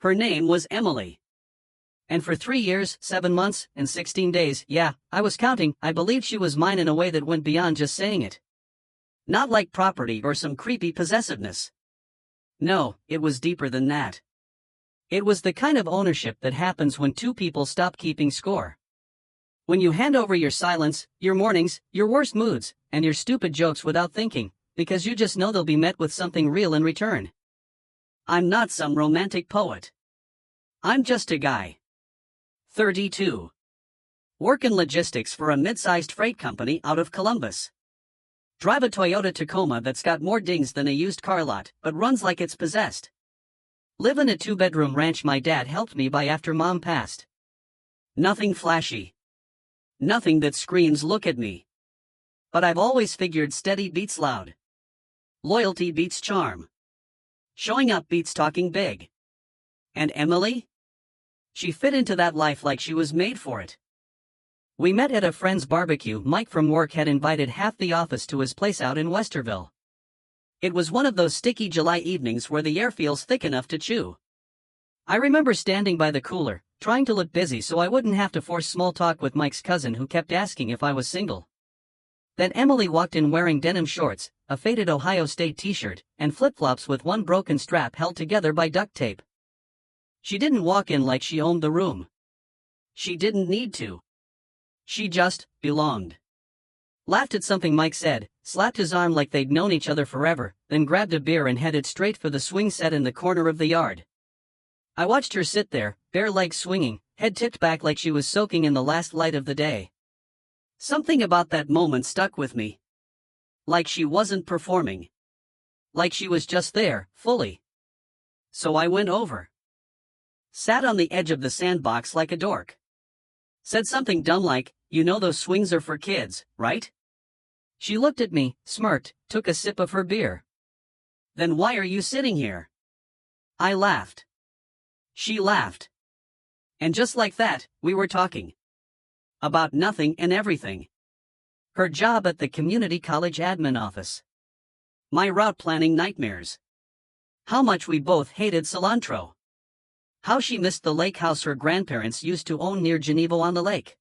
Her name was Emily. And for 3 years, 7 months, and 16 days, yeah, I was counting, I believed she was mine in a way that went beyond just saying it. Not like property or some creepy possessiveness. No, it was deeper than that. It was the kind of ownership that happens when two people stop keeping score. When you hand over your silence, your mornings, your worst moods, and your stupid jokes without thinking, because you just know they'll be met with something real in return. I'm not some romantic poet. I'm just a guy. 32. Work in logistics for a mid-sized freight company out of Columbus. Drive a Toyota Tacoma that's got more dings than a used car lot, but runs like it's possessed. Live in a 2-bedroom ranch my dad helped me buy after Mom passed. Nothing flashy. Nothing that screams look at me. But I've always figured steady beats loud. Loyalty beats charm. Showing up beats talking big. And Emily? She fit into that life like she was made for it. We met at a friend's barbecue. Mike from work had invited half the office to his place out in Westerville. It was one of those sticky July evenings where the air feels thick enough to chew. I remember standing by the cooler, trying to look busy so I wouldn't have to force small talk with Mike's cousin who kept asking if I was single. Then Emily walked in wearing denim shorts, a faded Ohio State t-shirt, and flip-flops with one broken strap held together by duct tape. She didn't walk in like she owned the room. She didn't need to. She just belonged. Laughed at something Mike said, slapped his arm like they'd known each other forever, then grabbed a beer and headed straight for the swing set in the corner of the yard. I watched her sit there, bare legs swinging, head tipped back like she was soaking in the last light of the day. Something about that moment stuck with me. Like she wasn't performing. Like she was just there, fully. So I went over. Sat on the edge of the sandbox like a dork. Said something dumb like, "You know those swings are for kids, right?" She looked at me, smirked, took a sip of her beer. "Then why are you sitting here?" I laughed. She laughed. And just like that, we were talking. About nothing and everything. Her job at the community college admin office. My route planning nightmares. How much we both hated cilantro. How she missed the lake house her grandparents used to own near Geneva on the lake.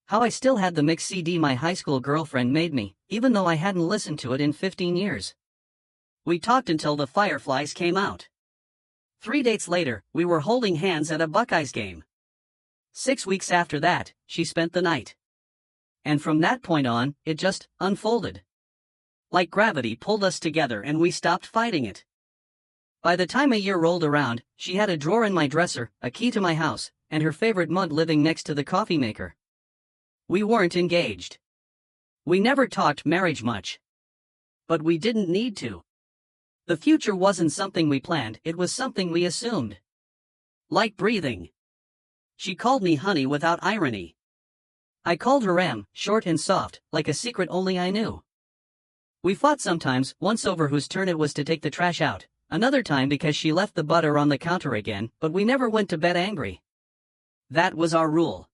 How I still had the mix CD my high school girlfriend made me, even though I hadn't listened to it in 15 years. We talked until the fireflies came out. 3 dates later, we were holding hands at a Buckeyes game. 6 weeks after that, she spent the night. And from that point on, it just unfolded. Like gravity pulled us together and we stopped fighting it. By the time a year rolled around, she had a drawer in my dresser, a key to my house, and her favorite mug living next to the coffee maker. We weren't engaged. We never talked marriage much. But we didn't need to. The future wasn't something we planned, it was something we assumed. Like breathing. She called me honey without irony. I called her Em, short and soft, like a secret only I knew. We fought sometimes, once over whose turn it was to take the trash out, another time because she left the butter on the counter again, but we never went to bed angry. That was our rule.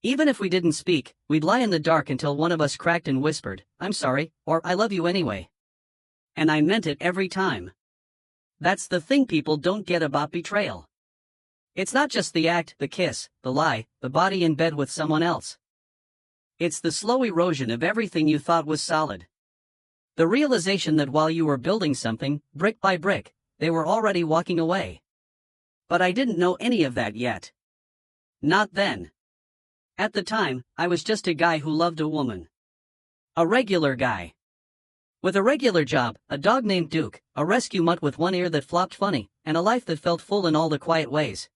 Even if we didn't speak, we'd lie in the dark until one of us cracked and whispered, "I'm sorry," or "I love you anyway." And I meant it every time. That's the thing people don't get about betrayal. It's not just the act, the kiss, the lie, the body in bed with someone else. It's the slow erosion of everything you thought was solid. The realization that while you were building something, brick by brick, they were already walking away. But I didn't know any of that yet. Not then. At the time, I was just a guy who loved a woman. A regular guy. With a regular job, a dog named Duke, a rescue mutt with one ear that flopped funny, and a life that felt full in all the quiet ways.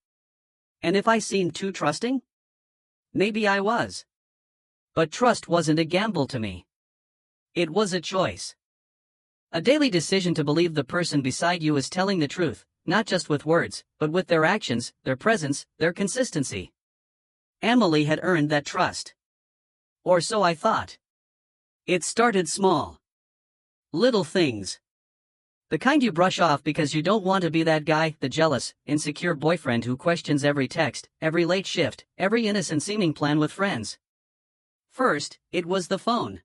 And if I seemed too trusting? Maybe I was. But trust wasn't a gamble to me. It was a choice. A daily decision to believe the person beside you is telling the truth, not just with words, but with their actions, their presence, their consistency. Emily had earned that trust. Or so I thought. It started small. Little things. The kind you brush off because you don't want to be that guy, the jealous, insecure boyfriend who questions every text, every late shift, every innocent-seeming plan with friends. First, it was the phone.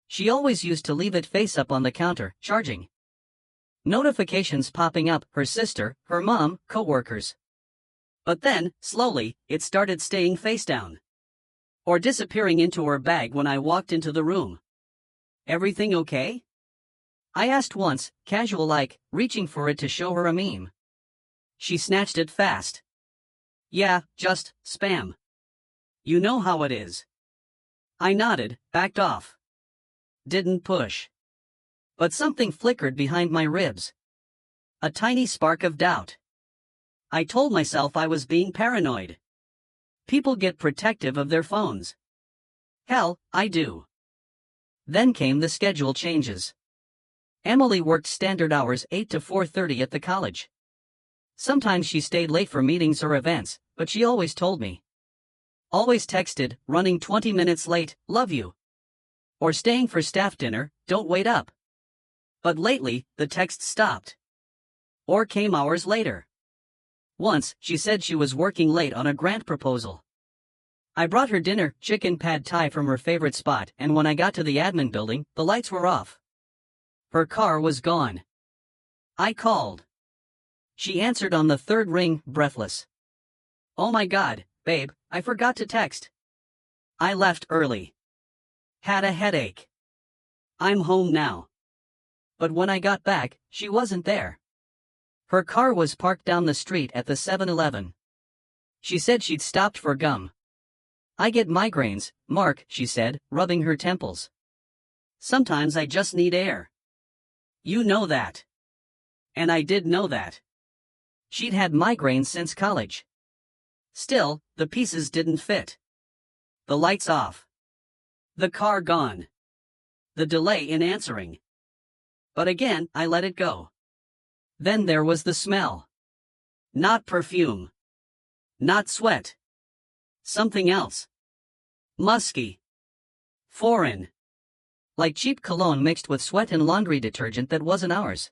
She always used to leave it face up on the counter, charging. Notifications popping up, her sister, her mom, coworkers. But then, slowly, it started staying face down. Or disappearing into her bag when I walked into the room. Everything okay? I asked once, casual-like, reaching for it to show her a meme. She snatched it fast. Yeah, just spam. You know how it is. I nodded, backed off. Didn't push. But something flickered behind my ribs. A tiny spark of doubt. I told myself I was being paranoid. People get protective of their phones. Hell, I do. Then came the schedule changes. Emily worked standard hours 8 to 4:30 at the college. Sometimes she stayed late for meetings or events, but she always told me. Always texted, running 20 minutes late, love you. Or staying for staff dinner, don't wait up. But lately, the texts stopped. Or came hours later. Once, she said she was working late on a grant proposal. I brought her dinner, chicken pad thai from her favorite spot, and when I got to the admin building, the lights were off. Her car was gone. I called. She answered on the third ring, breathless. Oh my God, babe, I forgot to text. I left early. Had a headache. I'm home now. But when I got back, she wasn't there. Her car was parked down the street at the 7-Eleven. She said she'd stopped for gum. I get migraines, Mark, she said, rubbing her temples. Sometimes I just need air. You know that. And I did know that. She'd had migraines since college. Still, the pieces didn't fit. The lights off. The car gone. The delay in answering. But again, I let it go. Then there was the smell. Not perfume. Not sweat. Something else. Musky. Foreign. Like cheap cologne mixed with sweat and laundry detergent that wasn't ours.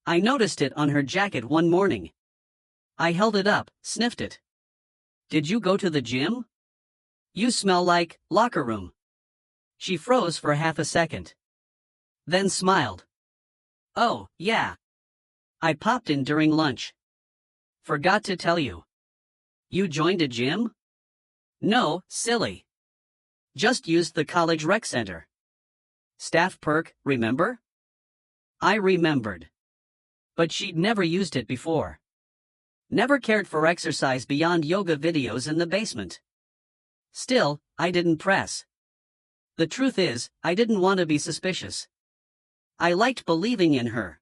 I noticed it on her jacket one morning. I held it up, sniffed it. Did you go to the gym? You smell like locker room. She froze for half a second. Then smiled. Oh, yeah. I popped in during lunch. Forgot to tell you. You joined a gym? No, silly. Just used the college rec center. Staff perk, remember? I remembered. But she'd never used it before. Never cared for exercise beyond yoga videos in the basement. Still, I didn't press. The truth is, I didn't want to be suspicious. I liked believing in her.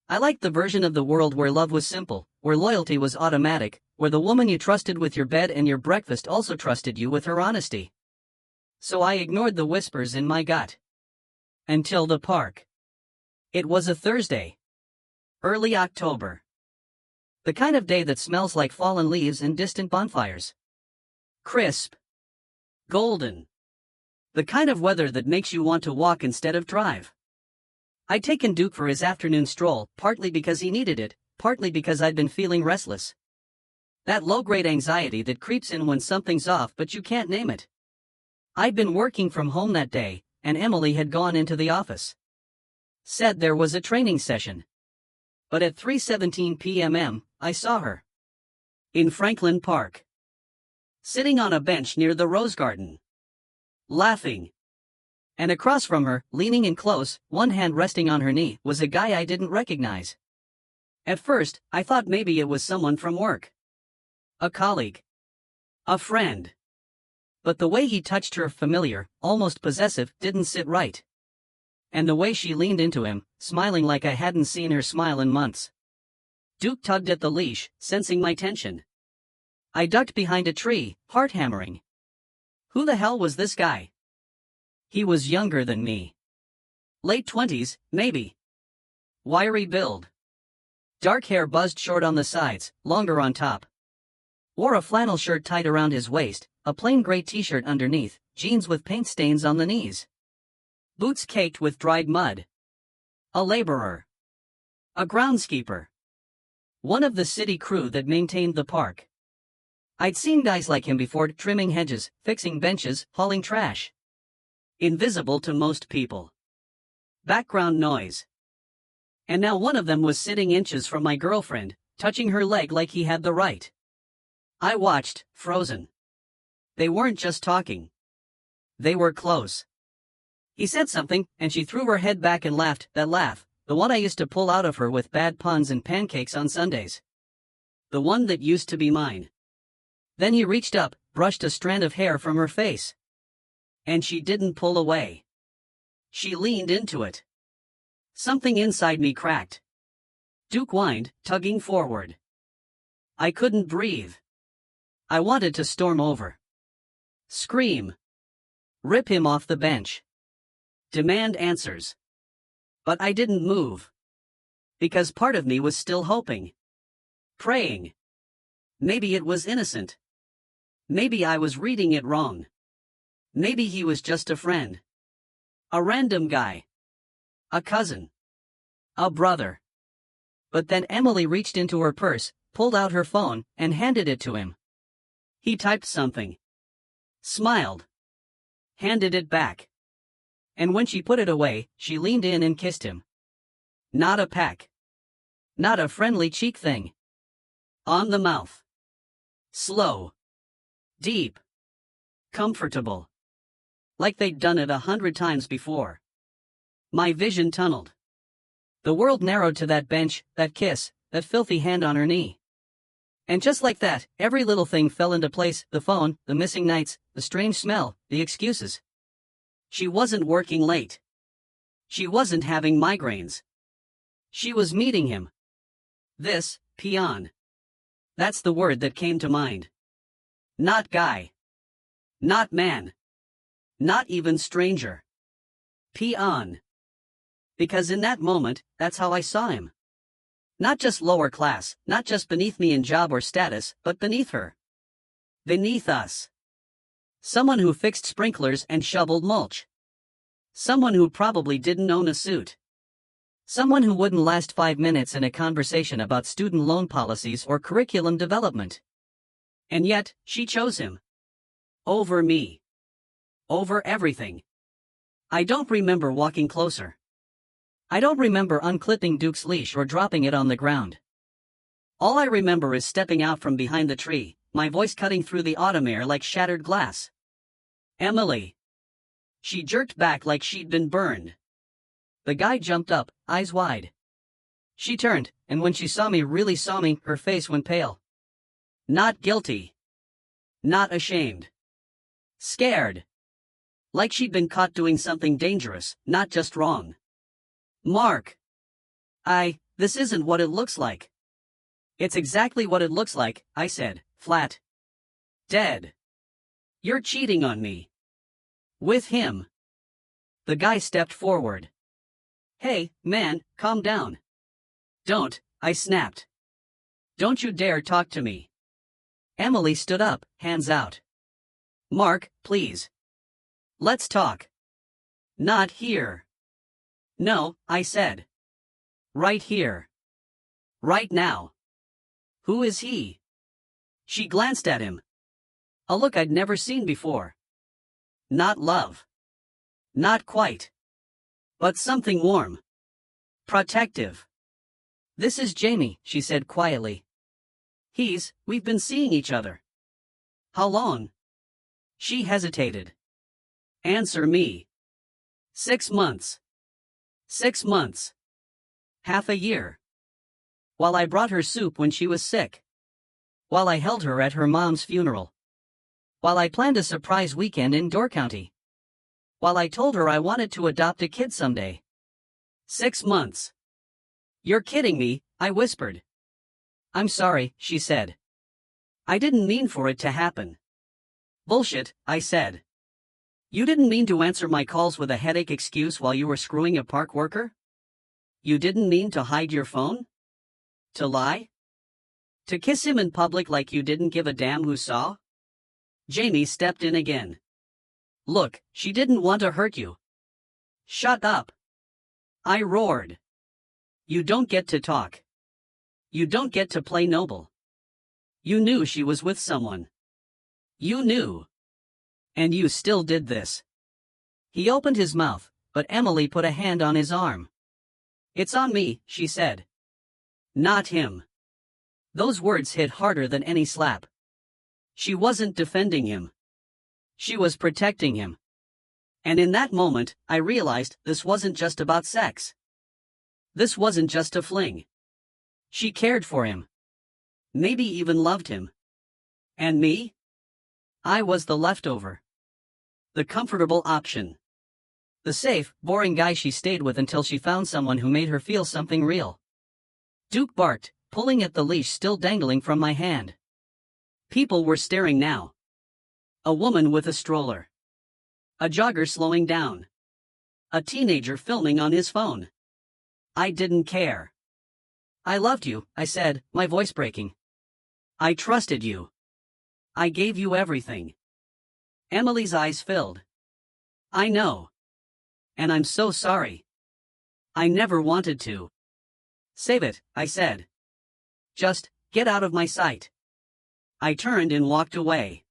I liked the version of the world where love was simple, where loyalty was automatic, where the woman you trusted with your bed and your breakfast also trusted you with her honesty. So I ignored the whispers in my gut. Until the park. It was a Thursday. Early October. The kind of day that smells like fallen leaves and distant bonfires. Crisp. Golden. The kind of weather that makes you want to walk instead of drive. I'd taken Duke for his afternoon stroll, partly because he needed it, partly because I'd been feeling restless. That low-grade anxiety that creeps in when something's off but you can't name it. I'd been working from home that day, and Emily had gone into the office. Said there was a training session. But at 3:17 p.m. I saw her. In Franklin Park. Sitting on a bench near the Rose Garden. Laughing. And across from her, leaning in close, one hand resting on her knee, was a guy I didn't recognize. At first, I thought maybe it was someone from work. A colleague. A friend. But the way he touched her, familiar, almost possessive, didn't sit right. And the way she leaned into him, smiling like I hadn't seen her smile in months. Duke tugged at the leash, sensing my tension. I ducked behind a tree, heart hammering. Who the hell was this guy? He was younger than me. Late 20s, maybe. Wiry build. Dark hair buzzed short on the sides, longer on top. Wore a flannel shirt tied around his waist, a plain gray t-shirt underneath, jeans with paint stains on the knees. Boots caked with dried mud. A laborer. A groundskeeper. One of the city crew that maintained the park. I'd seen guys like him before, trimming hedges, fixing benches, hauling trash. Invisible to most people. Background noise. And now one of them was sitting inches from my girlfriend, touching her leg like he had the right. I watched, frozen. They weren't just talking. They were close. He said something, and she threw her head back and laughed, that laugh, the one I used to pull out of her with bad puns and pancakes on Sundays. The one that used to be mine. Then he reached up, brushed a strand of hair from her face. And she didn't pull away. She leaned into it. Something inside me cracked. Duke whined, tugging forward. I couldn't breathe. I wanted to storm over. Scream. Rip him off the bench. Demand answers. But I didn't move. Because part of me was still hoping. Praying. Maybe it was innocent. Maybe I was reading it wrong. Maybe he was just a friend. A random guy. A cousin. A brother. But then Emily reached into her purse, pulled out her phone, and handed it to him. He typed something. Smiled. Handed it back. And when she put it away, she leaned in and kissed him. Not a peck. Not a friendly cheek thing. On the mouth. Slow. Deep. Comfortable. Like they'd done it 100 times before. My vision tunneled. The world narrowed to that bench, that kiss, that filthy hand on her knee. And just like that, every little thing fell into place, the phone, the missing nights, the strange smell, the excuses. She wasn't working late. She wasn't having migraines. She was meeting him. This, peon. That's the word that came to mind. Not guy. Not man. Not even stranger. Peon. Because in that moment, that's how I saw him. Not just lower class, not just beneath me in job or status, but beneath her. Beneath us. Someone who fixed sprinklers and shoveled mulch. Someone who probably didn't own a suit. Someone who wouldn't last 5 minutes in a conversation about student loan policies or curriculum development. And yet, she chose him. Over me. Over everything. I don't remember walking closer. I don't remember unclipping Duke's leash or dropping it on the ground. All I remember is stepping out from behind the tree, my voice cutting through the autumn air like shattered glass. Emily. She jerked back like she'd been burned. The guy jumped up, eyes wide. She turned, and when she saw me, really saw me, her face went pale. Not guilty. Not ashamed. Scared. Like she'd been caught doing something dangerous, not just wrong. Mark. This isn't what it looks like. It's exactly what it looks like, I said, flat. Dead. You're cheating on me. With him. The guy stepped forward. Hey, man, calm down. Don't, I snapped. Don't you dare talk to me. Emily stood up, hands out. Mark, please. Let's talk. Not here. No, I said. Right here. Right now. Who is he? She glanced at him. A look I'd never seen before. Not love. Not quite. But something warm. Protective. This is Jamie, she said quietly. We've been seeing each other. How long? She hesitated. Answer me. 6 months. 6 months. Half a year. While I brought her soup when she was sick. While I held her at her mom's funeral. While I planned a surprise weekend in Door County. While I told her I wanted to adopt a kid someday. 6 months. You're kidding me, I whispered. I'm sorry, she said. I didn't mean for it to happen. Bullshit, I said. You didn't mean to answer my calls with a headache excuse while you were screwing a park worker? You didn't mean to hide your phone? To lie? To kiss him in public like you didn't give a damn who saw? Jamie stepped in again. Look, she didn't want to hurt you. Shut up. I roared. You don't get to talk. You don't get to play noble. You knew she was with someone. You knew. And you still did this. He opened his mouth, but Emily put a hand on his arm. "It's on me," she said. "Not him." Those words hit harder than any slap. She wasn't defending him. She was protecting him. And in that moment, I realized this wasn't just about sex. This wasn't just a fling. She cared for him. Maybe even loved him. And me? I was the leftover. The comfortable option. The safe, boring guy she stayed with until she found someone who made her feel something real. Duke barked, pulling at the leash still dangling from my hand. People were staring now. A woman with a stroller. A jogger slowing down. A teenager filming on his phone. I didn't care. "I loved you," I said, my voice breaking. "I trusted you. I gave you everything." Emily's eyes filled. "I know. And I'm so sorry. I never wanted to." "Save it," I said. "Just get out of my sight." I turned and walked away.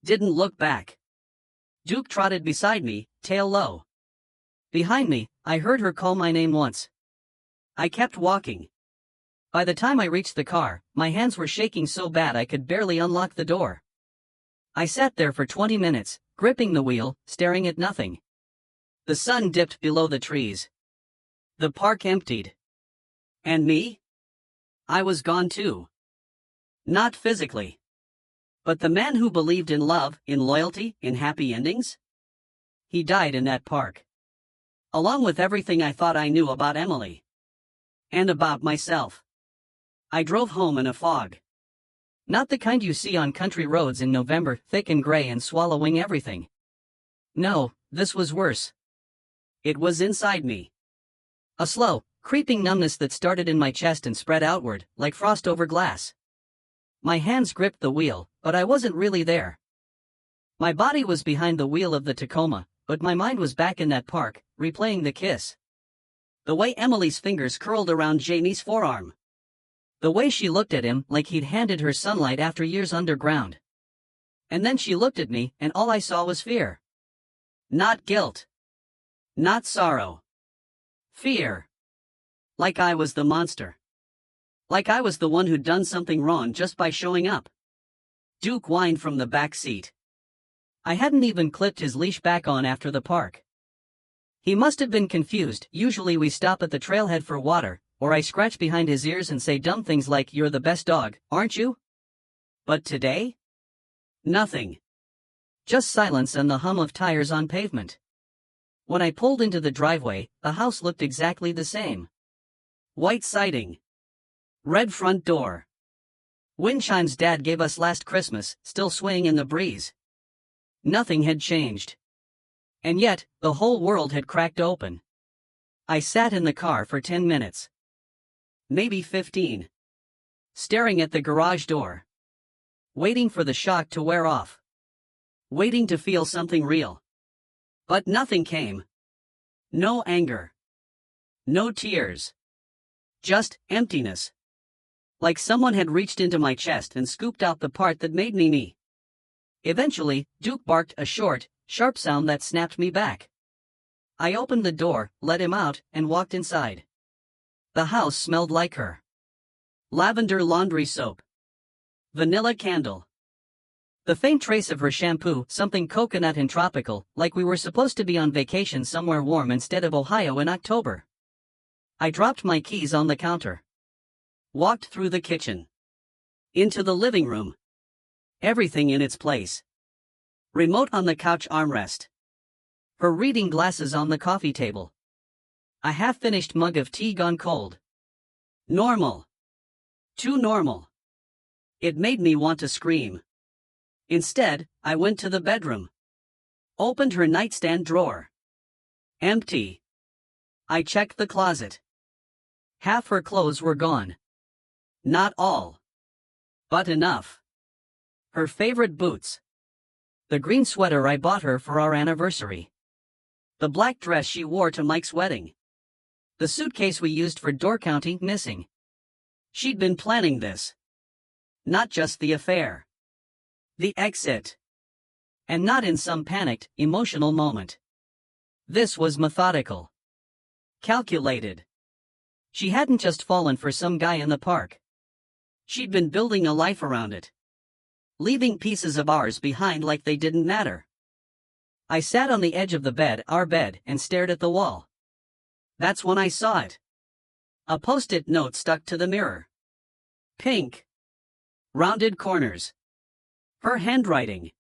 Didn't look back. Duke trotted beside me, tail low. Behind me, I heard her call my name once. I kept walking. By the time I reached the car, my hands were shaking so bad I could barely unlock the door. I sat there for 20 minutes, gripping the wheel, staring at nothing. The sun dipped below the trees. The park emptied. And me? I was gone too. Not physically. But the man who believed in love, in loyalty, in happy endings? He died in that park. Along with everything I thought I knew about Emily. And about myself. I drove home in a fog. Not the kind you see on country roads in November, thick and gray and swallowing everything. No, this was worse. It was inside me. A slow, creeping numbness that started in my chest and spread outward, like frost over glass. My hands gripped the wheel, but I wasn't really there. My body was behind the wheel of the Tacoma, but my mind was back in that park, replaying the kiss. The way Emily's fingers curled around Jamie's forearm. The way she looked at him like he'd handed her sunlight after years underground. And then she looked at me, and all I saw was fear. Not guilt. Not sorrow. Fear. Like I was the monster. Like I was the one who'd done something wrong just by showing up. Duke whined from the back seat. I hadn't even clipped his leash back on after the park. He must have been confused. Usually we stop at the trailhead for water, or I scratch behind his ears and say dumb things like, "You're the best dog, aren't you?" But today? Nothing. Just silence and the hum of tires on pavement. When I pulled into the driveway, the house looked exactly the same. White siding. Red front door. Wind chimes Dad gave us last Christmas, still swaying in the breeze. Nothing had changed. And yet, the whole world had cracked open. I sat in the car for 10 minutes. Maybe 15. Staring at the garage door. Waiting for the shock to wear off. Waiting to feel something real. But nothing came. No anger. No tears. Just emptiness. Like someone had reached into my chest and scooped out the part that made me me. Eventually, Duke barked a short, sharp sound that snapped me back. I opened the door, let him out, and walked inside. The house smelled like her. Lavender laundry soap. Vanilla candle. The faint trace of her shampoo, something coconut and tropical, like we were supposed to be on vacation somewhere warm instead of Ohio in October. I dropped my keys on the counter. Walked through the kitchen. Into the living room. Everything in its place. Remote on the couch armrest. Her reading glasses on the coffee table. A half-finished mug of tea gone cold. Normal. Too normal. It made me want to scream. Instead, I went to the bedroom. Opened her nightstand drawer. Empty. I checked the closet. Half her clothes were gone. Not all. But enough. Her favorite boots. The green sweater I bought her for our anniversary. The black dress she wore to Mike's wedding. The suitcase we used for door counting missing. She'd been planning this. Not just the affair. The exit. And not in some panicked, emotional moment. This was methodical. Calculated. She hadn't just fallen for some guy in the park. She'd been building a life around it, leaving pieces of ours behind like they didn't matter. I sat on the edge of the bed, our bed, and stared at the wall. That's when I saw it. A post-it note stuck to the mirror. Pink. Rounded corners. Her handwriting.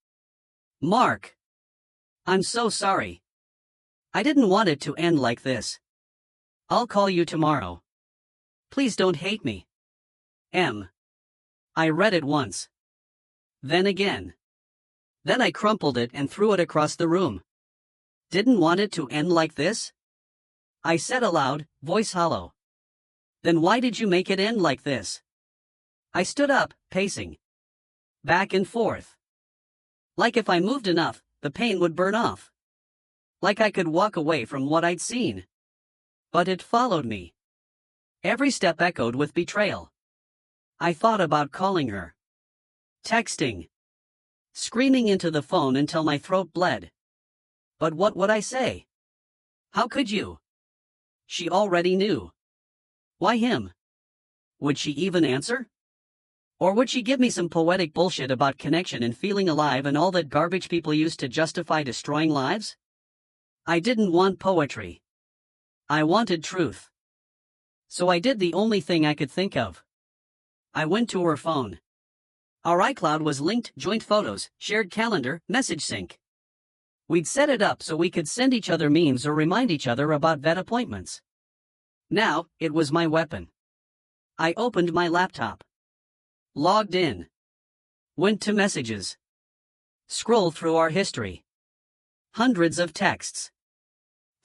Mark. I'm so sorry. I didn't want it to end like this. I'll call you tomorrow. Please don't hate me. M. I read it once. Then again. Then I crumpled it and threw it across the room. Didn't want it to end like this? I said aloud, voice hollow. Then why did you make it end like this? I stood up, pacing back and forth. Like if I moved enough, the pain would burn off. Like I could walk away from what I'd seen. But it followed me. Every step echoed with betrayal. I thought about calling her. Texting. Screaming into the phone until my throat bled. But what would I say? How could you? She already knew. Why him? Would she even answer? Or would she give me some poetic bullshit about connection and feeling alive and all that garbage people use to justify destroying lives? I didn't want poetry. I wanted truth. So I did the only thing I could think of. I went to her phone. Our iCloud was linked, joint photos, shared calendar, message sync. We'd set it up so we could send each other memes or remind each other about vet appointments. Now, it was my weapon. I opened my laptop. Logged in. Went to messages. Scrolled through our history. Hundreds of texts.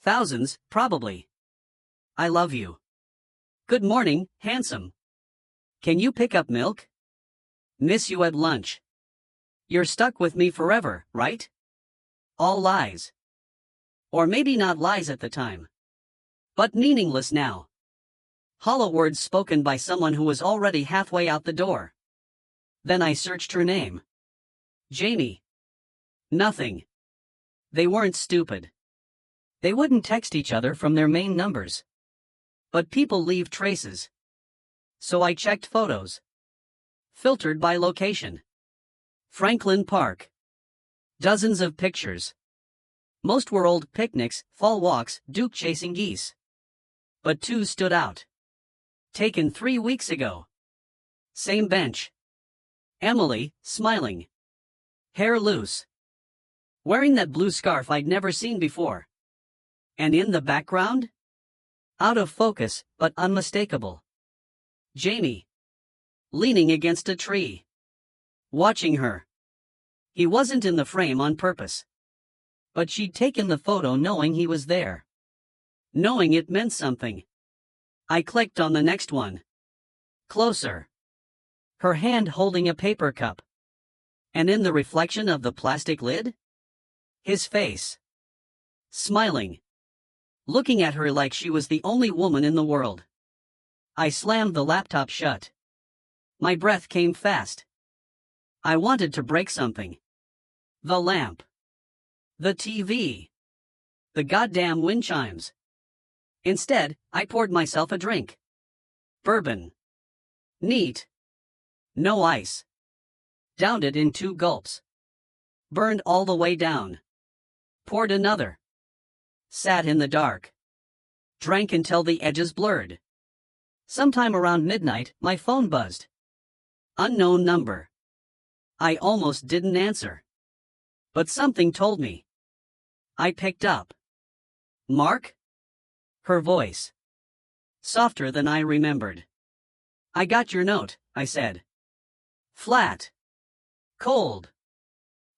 Thousands, probably. I love you. Good morning, handsome. Can you pick up milk? Miss you at lunch. You're stuck with me forever, right? All lies. Or maybe not lies at the time. But meaningless now. Hollow words spoken by someone who was already halfway out the door. Then I searched her name. Jamie. Nothing. They weren't stupid. They wouldn't text each other from their main numbers. But people leave traces. So I checked photos. Filtered by location. Franklin Park. Dozens of pictures. Most were old picnics, fall walks, Duke chasing geese. But two stood out. Taken 3 weeks ago. Same bench. Emily, smiling. Hair loose. Wearing that blue scarf I'd never seen before. And in the background? Out of focus, but unmistakable. Jamie. Leaning against a tree. Watching her. He wasn't in the frame on purpose. But she'd taken the photo knowing he was there. Knowing it meant something. I clicked on the next one. Closer. Her hand holding a paper cup. And in the reflection of the plastic lid? His face. Smiling. Looking at her like she was the only woman in the world. I slammed the laptop shut. My breath came fast. I wanted to break something. The lamp. The TV. The goddamn wind chimes. Instead, I poured myself a drink. Bourbon. Neat. No ice. Downed it in 2 gulps. Burned all the way down. Poured another. Sat in the dark. Drank until the edges blurred. Sometime around midnight, my phone buzzed. Unknown number. I almost didn't answer. But something told me. I picked up. Mark? Her voice. Softer than I remembered. I got your note, I said. Flat. Cold.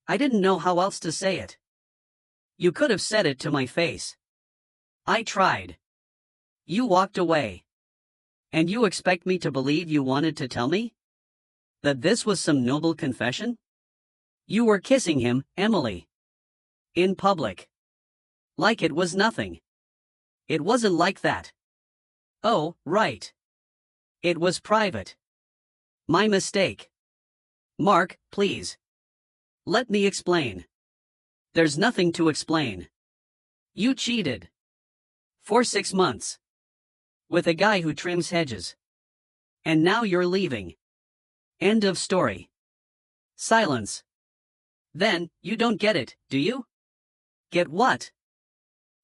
I didn't know how else to say it. You could have said it to my face. I tried. You walked away. And you expect me to believe you wanted to tell me? That this was some noble confession? You were kissing him, Emily. In public. Like it was nothing. It wasn't like that. Oh, right. It was private. My mistake. Mark, please. Let me explain. There's nothing to explain. You cheated. For 6 months. With a guy who trims hedges. And now you're leaving. End of story. Silence. Then, you don't get it, do you? Get what?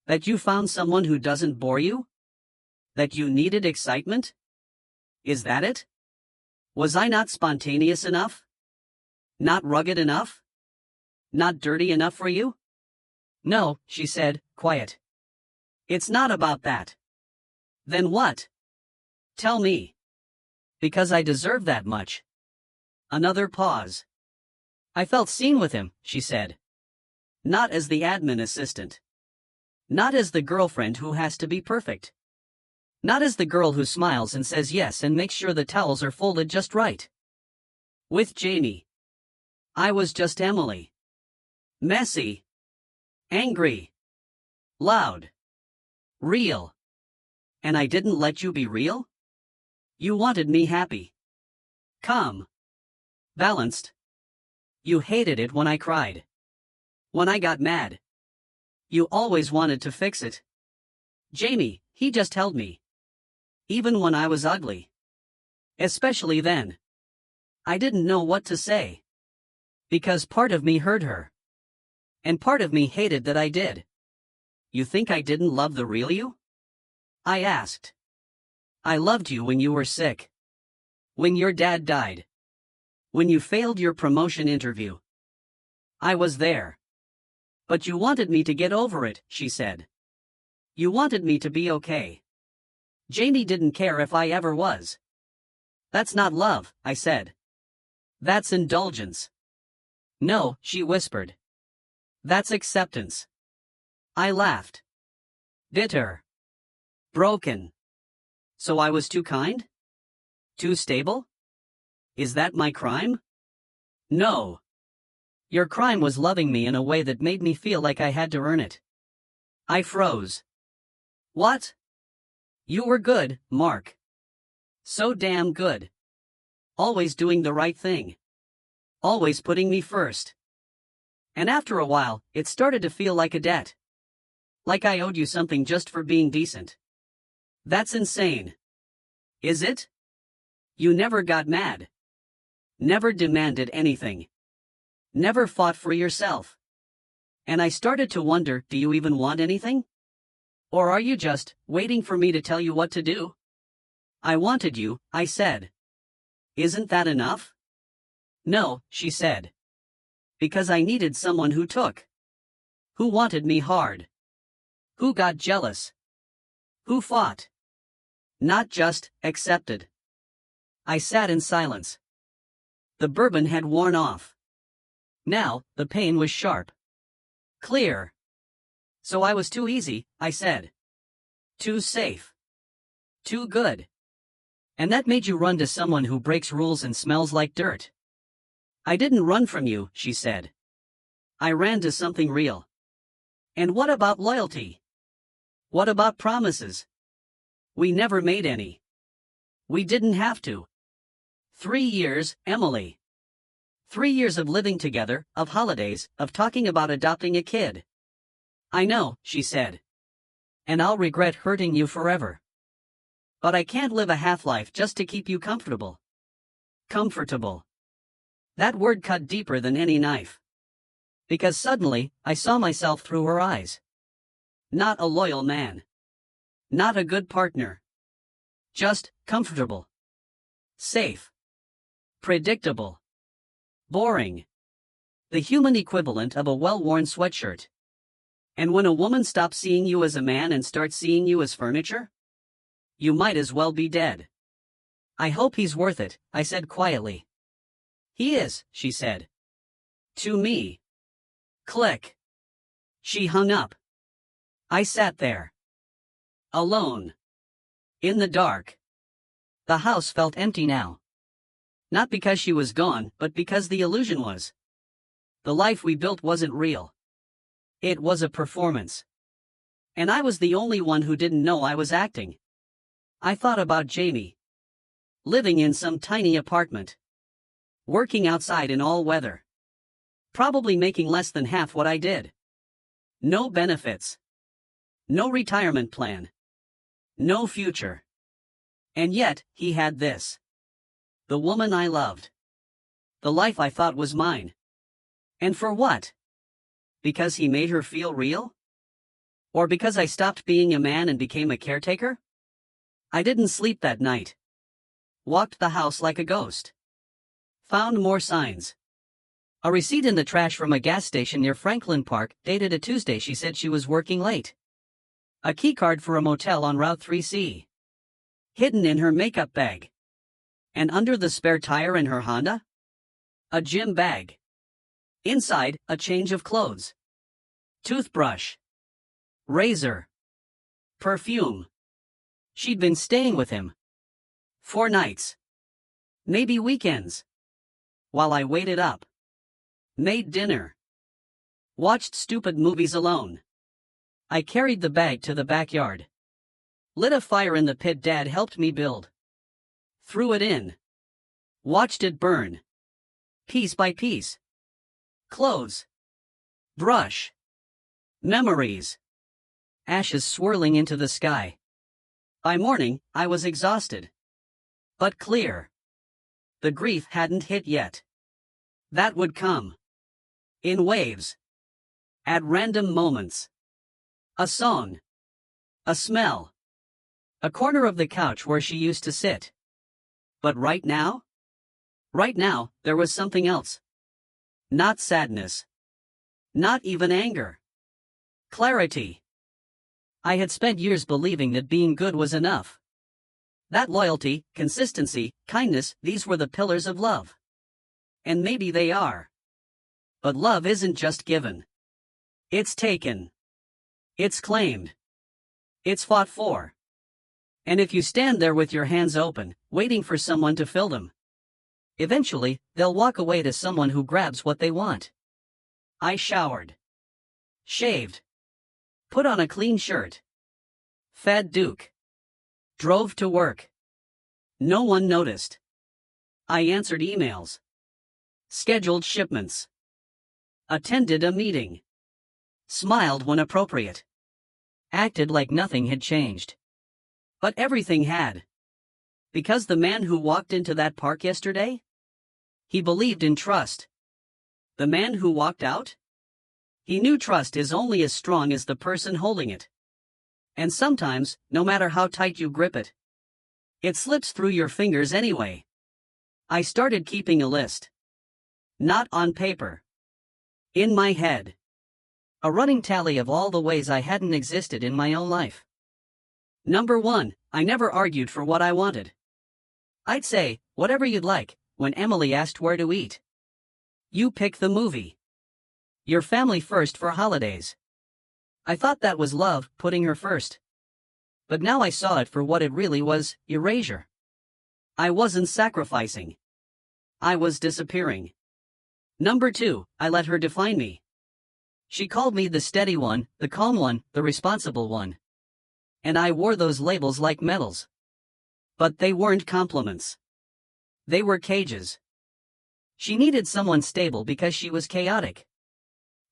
That you found someone who doesn't bore you? That you needed excitement? Is that it? Was I not spontaneous enough? Not rugged enough? Not dirty enough for you? No, she said, quiet. It's not about that. Then what? Tell me. Because I deserve that much. Another pause. I felt seen with him, she said. Not as the admin assistant. Not as the girlfriend who has to be perfect. Not as the girl who smiles and says yes and makes sure the towels are folded just right. With Jamie. I was just Emily. Messy. Angry. Loud. Real. And I didn't let you be real? You wanted me happy. Calm. Balanced. You hated it when I cried. When I got mad. You always wanted to fix it. Jamie, he just held me. Even when I was ugly. Especially then. I didn't know what to say. Because part of me heard her. And part of me hated that I did. You think I didn't love the real you? I asked. I loved you when you were sick. When your dad died. When you failed your promotion interview. I was there. But you wanted me to get over it, she said. You wanted me to be okay. Jamie didn't care if I ever was. That's not love, I said. That's indulgence. No, she whispered. That's acceptance. I laughed. Bitter. Broken. So I was too kind? Too stable? Is that my crime? No. Your crime was loving me in a way that made me feel like I had to earn it. I froze. What? You were good, Mark. So damn good. Always doing the right thing. Always putting me first. And after a while, it started to feel like a debt. Like I owed you something just for being decent. That's insane. Is it? You never got mad. Never demanded anything. Never fought for yourself. And I started to wonder, do you even want anything? Or are you just waiting for me to tell you what to do? I wanted you, I said. Isn't that enough? No, she said. Because I needed someone who took. Who wanted me hard. Who got jealous. Who fought. Not just accepted. I sat in silence. The bourbon had worn off. Now, the pain was sharp. Clear. So I was too easy, I said. Too safe. Too good. And that made you run to someone who breaks rules and smells like dirt. I didn't run from you, she said. I ran to something real. And what about loyalty? What about promises? We never made any. We didn't have to. 3 years, Emily. 3 years of living together, of holidays, of talking about adopting a kid. I know, she said. And I'll regret hurting you forever. But I can't live a half-life just to keep you comfortable. Comfortable. That word cut deeper than any knife. Because suddenly, I saw myself through her eyes. Not a loyal man. Not a good partner. Just comfortable. Safe. Predictable. Boring. The human equivalent of a well-worn sweatshirt. And when a woman stops seeing you as a man and starts seeing you as furniture? You might as well be dead. I hope he's worth it, I said quietly. He is, she said. To me. Click. She hung up. I sat there. Alone. In the dark. The house felt empty now. Not because she was gone, but because the illusion was. The life we built wasn't real. It was a performance. And I was the only one who didn't know I was acting. I thought about Jamie. Living in some tiny apartment. Working outside in all weather. Probably making less than half what I did. No benefits. No retirement plan. No future. And yet, he had this. The woman I loved. The life I thought was mine. And for what? Because he made her feel real? Or because I stopped being a man and became a caretaker? I didn't sleep that night. Walked the house like a ghost. Found more signs. A receipt in the trash from a gas station near Franklin Park, dated a Tuesday. She said she was working late. A keycard for a motel on Route 3C. Hidden in her makeup bag. And under the spare tire in her Honda? A gym bag. Inside, a change of clothes. Toothbrush. Razor. Perfume. She'd been staying with him. 4 nights. Maybe weekends. While I waited up. Made dinner. Watched stupid movies alone. I carried the bag to the backyard. Lit a fire in the pit Dad helped me build. Threw it in. Watched it burn. Piece by piece. Clothes. Brush. Memories. Ashes swirling into the sky. By morning, I was exhausted. But clear. The grief hadn't hit yet. That would come. In waves. At random moments. A song. A smell. A corner of the couch where she used to sit. But right now? Right now, there was something else. Not sadness. Not even anger. Clarity. I had spent years believing that being good was enough. That loyalty, consistency, kindness, these were the pillars of love. And maybe they are. But love isn't just given. It's taken. It's claimed. It's fought for. And if you stand there with your hands open, waiting for someone to fill them, eventually, they'll walk away to someone who grabs what they want. I showered. Shaved. Put on a clean shirt. Fed Duke. Drove to work. No one noticed. I answered emails. Scheduled shipments. Attended a meeting. Smiled when appropriate. Acted like nothing had changed. But everything had. Because the man who walked into that park yesterday? He believed in trust. The man who walked out? He knew trust is only as strong as the person holding it. And sometimes, no matter how tight you grip it, it slips through your fingers anyway. I started keeping a list. Not on paper. In my head. A running tally of all the ways I hadn't existed in my own life. Number 1, I never argued for what I wanted. I'd say, whatever you'd like, when Emily asked where to eat. You pick the movie. Your family first for holidays. I thought that was love, putting her first. But now I saw it for what it really was, erasure. I wasn't sacrificing. I was disappearing. Number 2, I let her define me. She called me the steady one, the calm one, the responsible one. And I wore those labels like medals. But they weren't compliments. They were cages. She needed someone stable because she was chaotic.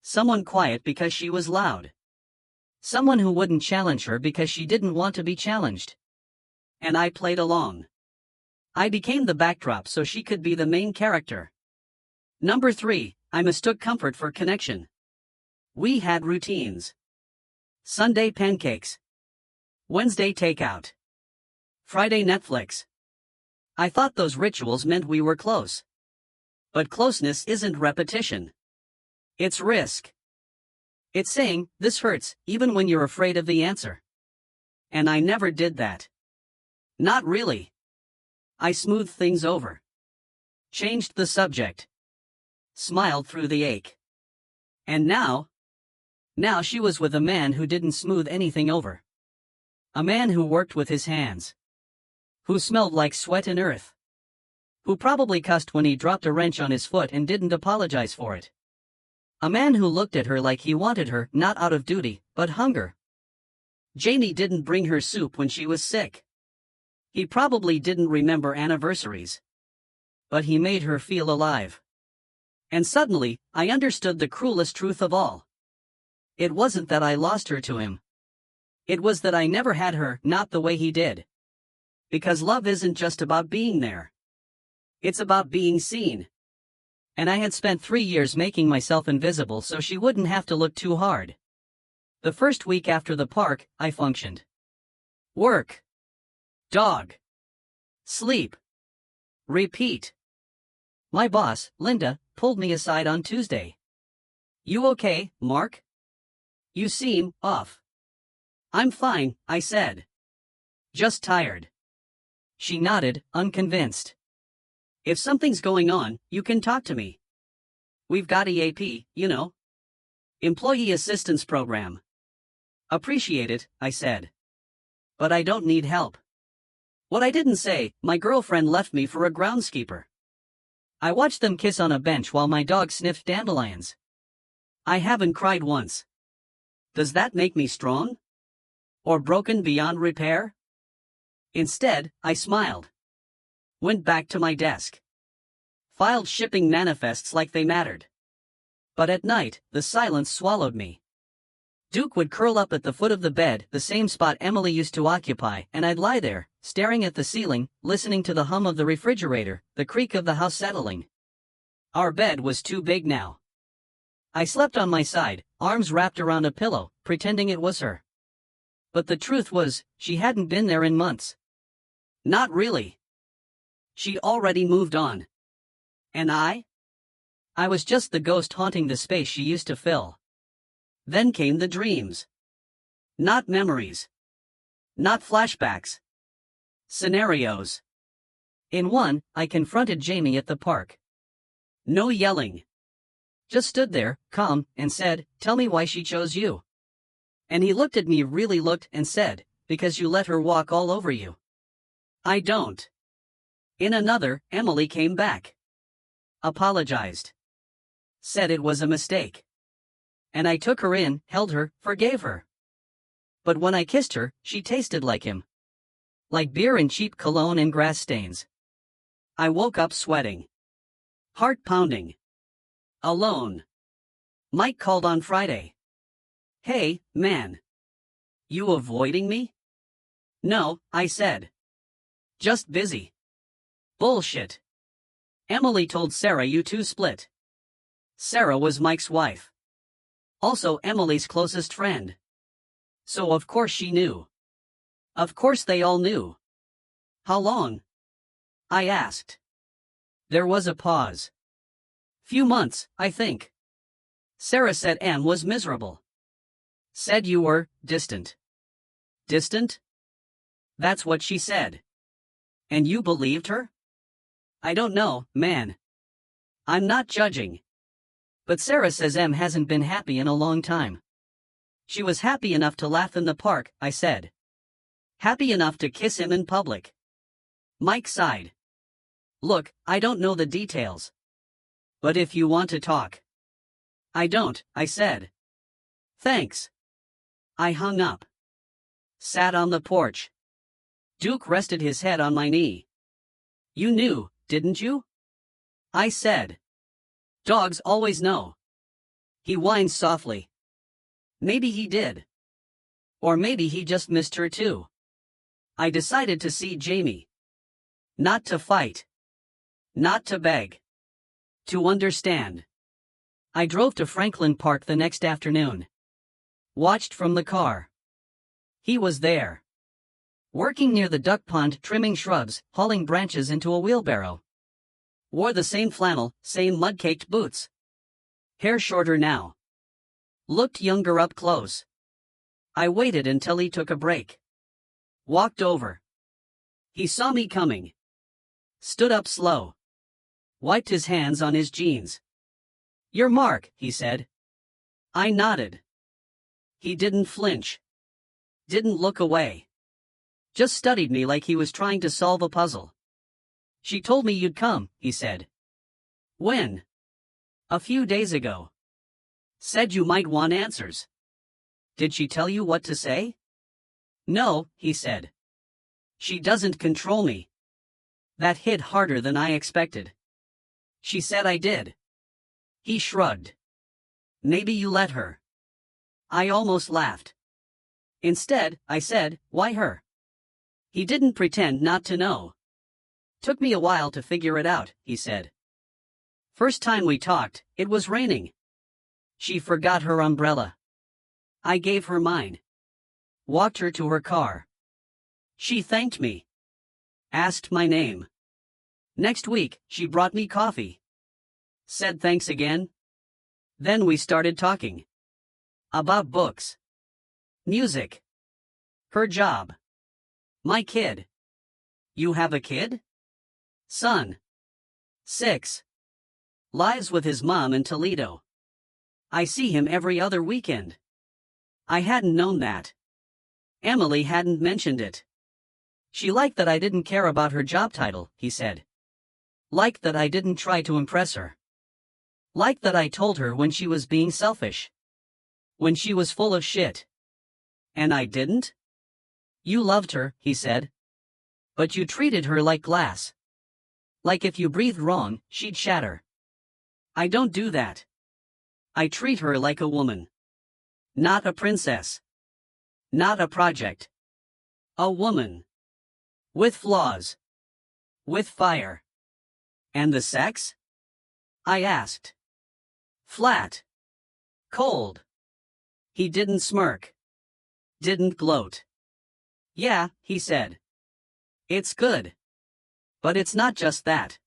Someone quiet because she was loud. Someone who wouldn't challenge her because she didn't want to be challenged. And I played along. I became the backdrop so she could be the main character. Number 3, I mistook comfort for connection. We had routines. Sunday pancakes. Wednesday takeout. Friday Netflix. I thought those rituals meant we were close. But closeness isn't repetition. It's risk. It's saying, this hurts, even when you're afraid of the answer. And I never did that. Not really. I smoothed things over. Changed the subject. Smiled through the ache. And now she was with a man who didn't smooth anything over. A man who worked with his hands. Who smelled like sweat and earth. Who probably cussed when he dropped a wrench on his foot and didn't apologize for it. A man who looked at her like he wanted her, not out of duty, but hunger. Jamie didn't bring her soup when she was sick. He probably didn't remember anniversaries. But he made her feel alive. And suddenly, I understood the cruelest truth of all. It wasn't that I lost her to him. It was that I never had her, not the way he did. Because love isn't just about being there. It's about being seen. And I had spent 3 years making myself invisible so she wouldn't have to look too hard. The first week after the park, I functioned. Work. Dog. Sleep. Repeat. My boss, Linda, pulled me aside on Tuesday. "You okay, Mark? You seem off." "I'm fine," I said. "Just tired." She nodded, unconvinced. "If something's going on, you can talk to me. We've got EAP, you know. Employee Assistance Program." "Appreciate it," I said. "But I don't need help." What I didn't say, my girlfriend left me for a groundskeeper. I watched them kiss on a bench while my dog sniffed dandelions. I haven't cried once. Does that make me strong? Or broken beyond repair? Instead, I smiled. Went back to my desk. Filed shipping manifests like they mattered. But at night, the silence swallowed me. Duke would curl up at the foot of the bed, the same spot Emily used to occupy, and I'd lie there, staring at the ceiling, listening to the hum of the refrigerator, the creak of the house settling. Our bed was too big now. I slept on my side, arms wrapped around a pillow, pretending it was her. But the truth was, she hadn't been there in months. Not really. She'd already moved on. And I was just the ghost haunting the space she used to fill. Then came the dreams. Not memories. Not flashbacks. Scenarios. In one, I confronted Jamie at the park. No yelling. Just stood there, calm, and said, "Tell me why she chose you." And he looked at me, really looked, and said, "Because you let her walk all over you." I don't. In another, Emily came back. Apologized. Said it was a mistake. And I took her in, held her, forgave her. But when I kissed her, she tasted like him. Like beer and cheap cologne and grass stains. I woke up sweating. Heart pounding. Alone. Mike called on Friday. "Hey, man. You avoiding me?" "No," I said. "Just busy." "Bullshit. Emily told Sarah you two split." Sarah was Mike's wife. Also Emily's closest friend. So of course she knew. Of course they all knew. "How long?" I asked. There was a pause. "Few months, I think." Sarah said Em was miserable. Said you were distant. Distant? That's what she said. And you believed her? I don't know, man. I'm not judging. But Sarah says Em hasn't been happy in a long time. She was happy enough to laugh in the park, I said. Happy enough to kiss him in public. Mike sighed. Look, I don't know the details. But if you want to talk. I don't, I said. Thanks. I hung up. Sat on the porch. Duke rested his head on my knee. You knew, didn't you? I said. Dogs always know. He whined softly. Maybe he did. Or maybe he just missed her too. I decided to see Jamie. Not to fight. Not to beg. To understand. I drove to Franklin Park the next afternoon. Watched from the car. He was there. Working near the duck pond, trimming shrubs, hauling branches into a wheelbarrow. Wore the same flannel, same mud-caked boots. Hair shorter now. Looked younger up close. I waited until he took a break. Walked over. He saw me coming. Stood up slow. Wiped his hands on his jeans. You're Mark, he said. I nodded. He didn't flinch. Didn't look away. Just studied me like he was trying to solve a puzzle. She told me you'd come, he said. When? A few days ago. Said you might want answers. Did she tell you what to say? No, he said. She doesn't control me. That hit harder than I expected. She said I did. He shrugged. Maybe you let her. I almost laughed. Instead, I said, why her? He didn't pretend not to know. Took me a while to figure it out, he said. First time we talked, it was raining. She forgot her umbrella. I gave her mine. Walked her to her car. She thanked me. Asked my name. Next week, she brought me coffee. Said thanks again. Then we started talking. About books. Music. Her job. My kid. You have a kid? Son. 6. Lives with his mom in Toledo. I see him every other weekend. I hadn't known that. Emily hadn't mentioned it. She liked that I didn't care about her job title, he said. Liked that I didn't try to impress her. Liked that I told her when she was being selfish. When she was full of shit. And I didn't? You loved her, he said. But you treated her like glass. Like if you breathed wrong, she'd shatter. I don't do that. I treat her like a woman. Not a princess. Not a project. A woman. With flaws. With fire. And the sex? I asked. Flat. Cold. He didn't smirk. Didn't gloat. Yeah, he said. It's good. But it's not just that.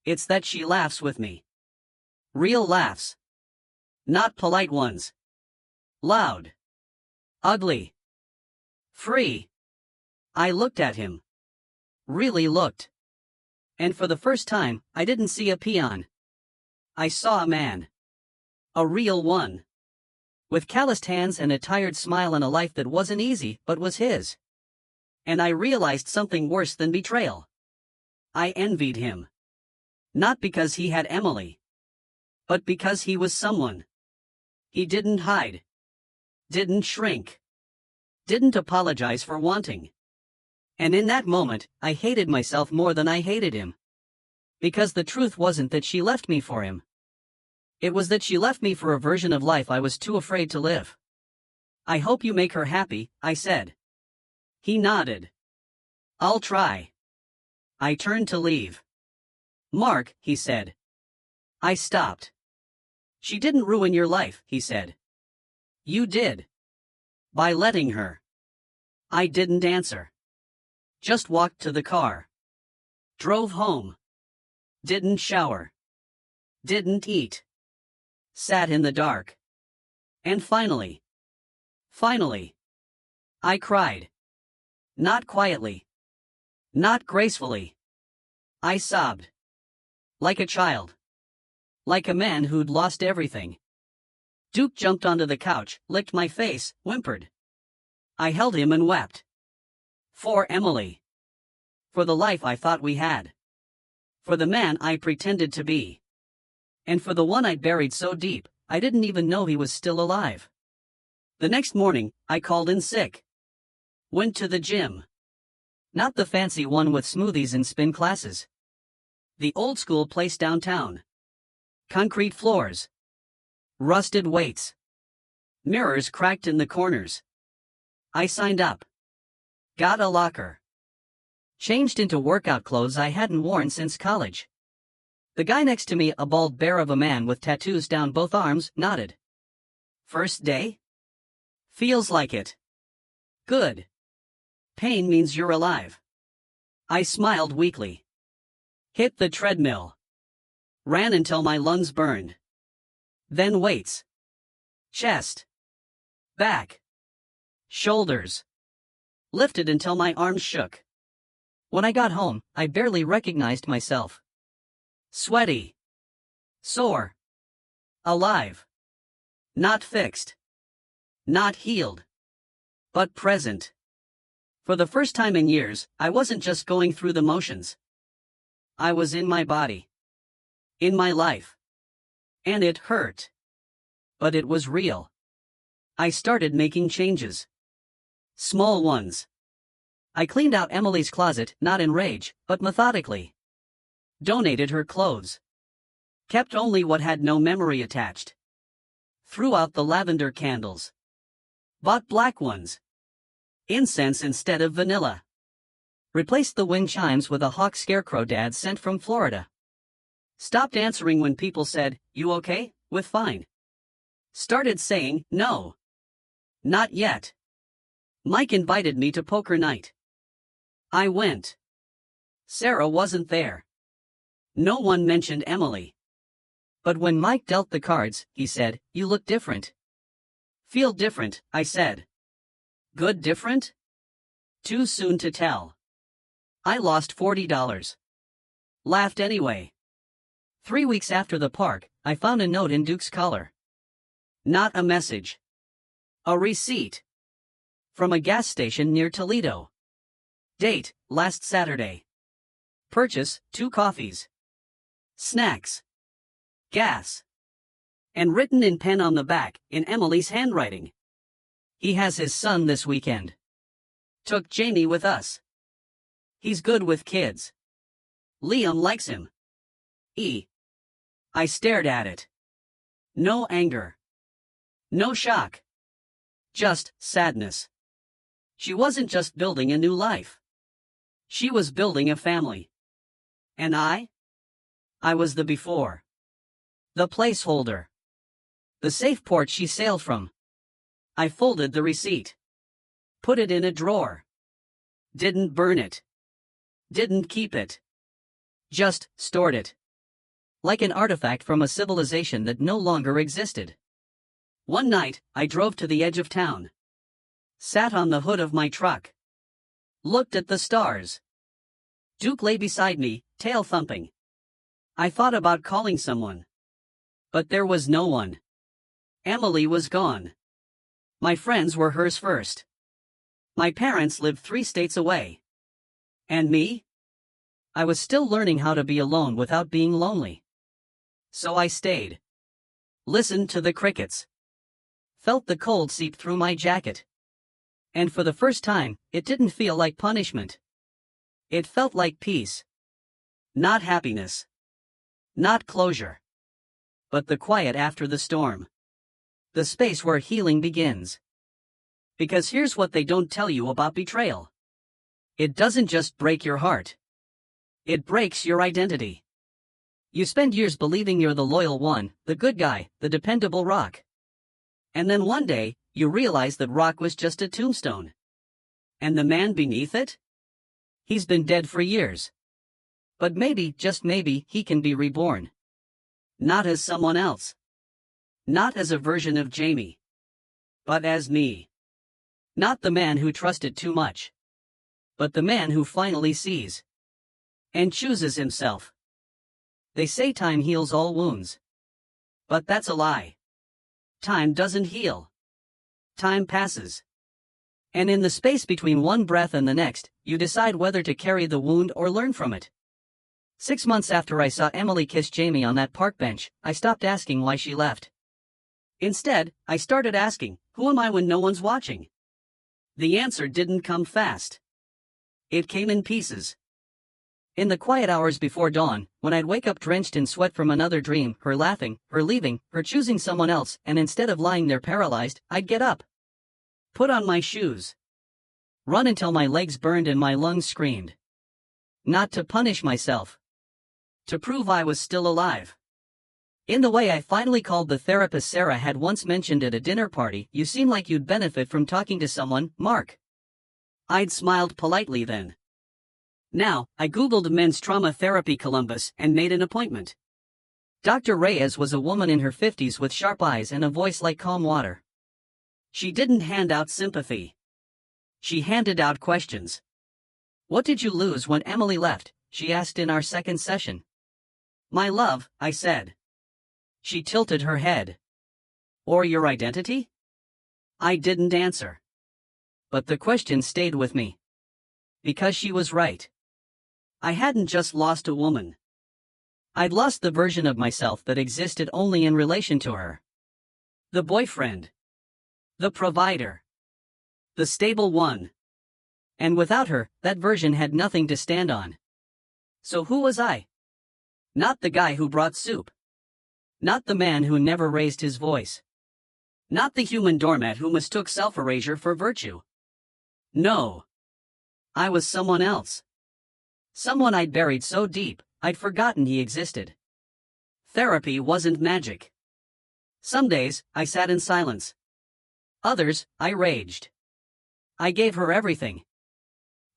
It's that she laughs with me. Real laughs. Not polite ones. Loud. Ugly. Free. I looked at him. Really looked. And for the first time, I didn't see a peon. I saw a man. A real one. With calloused hands and a tired smile and a life that wasn't easy but was his. And I realized something worse than betrayal. I envied him. Not because he had Emily. But because he was someone. He didn't hide. Didn't shrink. Didn't apologize for wanting. And in that moment, I hated myself more than I hated him. Because the truth wasn't that she left me for him. It was that she left me for a version of life I was too afraid to live. I hope you make her happy, I said. He nodded. I'll try. I turned to leave. Mark, he said. I stopped. She didn't ruin your life, he said. You did. By letting her. I didn't answer. Just walked to the car. Drove home. Didn't shower. Didn't eat. Sat in the dark. And finally, I cried. Not quietly. Not gracefully. I sobbed. Like a child. Like a man who'd lost everything. Duke jumped onto the couch, licked my face, whimpered. I held him and wept. For Emily. For the life I thought we had. For the man I pretended to be. And for the one I'd buried so deep, I didn't even know he was still alive. The next morning, I called in sick. Went to the gym. Not the fancy one with smoothies and spin classes. The old school place downtown. Concrete floors. Rusted weights. Mirrors cracked in the corners. I signed up. Got a locker. Changed into workout clothes I hadn't worn since college. The guy next to me, a bald bear of a man with tattoos down both arms, nodded. First day? Feels like it. Good. Pain means you're alive. I smiled weakly. Hit the treadmill. Ran until my lungs burned. Then weights. Chest. Back. Shoulders. Lifted until my arms shook. When I got home, I barely recognized myself. Sweaty. Sore. Alive. Not fixed. Not healed. But present. For the first time in years, I wasn't just going through the motions. I was in my body. In my life. And it hurt. But it was real. I started making changes. Small ones. I cleaned out Emily's closet, not in rage, but methodically. Donated her clothes. Kept only what had no memory attached. Threw out the lavender candles. Bought black ones. Incense instead of vanilla. Replaced the wind chimes with a hawk scarecrow Dad sent from Florida. Stopped answering when people said, "You okay?" with fine. Started saying, "No. Not yet." Mike invited me to poker night. I went. Sarah wasn't there. No one mentioned Emily. But when Mike dealt the cards, he said, "You look different." "Feel different," I said. "Good different?" Too soon to tell. I lost $40. Laughed anyway. 3 weeks after the park, I found a note in Duke's collar. Not a message. A receipt. From a gas station near Toledo. Date, last Saturday. Purchase, 2 coffees. Snacks. Gas. And written in pen on the back, in Emily's handwriting. He has his son this weekend. Took Jamie with us. He's good with kids. Liam likes him. I stared at it. No anger. No shock. Just sadness. She wasn't just building a new life. She was building a family. And I was the before. The placeholder. The safe port she sailed from. I folded the receipt. Put it in a drawer. Didn't burn it. Didn't keep it. Just stored it. Like an artifact from a civilization that no longer existed. One night, I drove to the edge of town. Sat on the hood of my truck. Looked at the stars. Duke lay beside me, tail thumping. I thought about calling someone. But there was no one. Emily was gone. My friends were hers first. My parents lived 3 states away. And me? I was still learning how to be alone without being lonely. So I stayed. Listened to the crickets. Felt the cold seep through my jacket. And for the first time, it didn't feel like punishment. It felt like peace. Not happiness. Not closure. But the quiet after the storm. The space where healing begins. Because here's what they don't tell you about betrayal. It doesn't just break your heart. It breaks your identity. You spend years believing you're the loyal one, the good guy, the dependable rock. And then one day, you realize that rock was just a tombstone. And the man beneath it? He's been dead for years. But maybe, just maybe, he can be reborn. Not as someone else. Not as a version of Jamie. But as me. Not the man who trusted too much. But the man who finally sees. And chooses himself. They say time heals all wounds. But that's a lie. Time doesn't heal. Time passes. And in the space between one breath and the next, you decide whether to carry the wound or learn from it. 6 months after I saw Emily kiss Jamie on that park bench, I stopped asking why she left. Instead, I started asking, who am I when no one's watching? The answer didn't come fast. It came in pieces. In the quiet hours before dawn, when I'd wake up drenched in sweat from another dream, her laughing, her leaving, her choosing someone else, and instead of lying there paralyzed, I'd get up. Put on my shoes. Run until my legs burned and my lungs screamed. Not to punish myself. To prove I was still alive. In the way I finally called the therapist Sarah had once mentioned at a dinner party, "You seem like you'd benefit from talking to someone, Mark." I'd smiled politely then. Now, I googled Men's Trauma Therapy Columbus and made an appointment. Dr. Reyes was a woman in her 50s with sharp eyes and a voice like calm water. She didn't hand out sympathy. She handed out questions. "What did you lose when Emily left?" she asked in our second session. "My love," I said. She tilted her head. "Or your identity?" I didn't answer. But the question stayed with me. Because she was right. I hadn't just lost a woman. I'd lost the version of myself that existed only in relation to her. The boyfriend. The provider. The stable one. And without her, that version had nothing to stand on. So who was I? Not the guy who brought soup. Not the man who never raised his voice. Not the human doormat who mistook self-erasure for virtue. No. I was someone else. Someone I'd buried so deep, I'd forgotten he existed. Therapy wasn't magic. Some days, I sat in silence. Others, I raged. I gave her everything.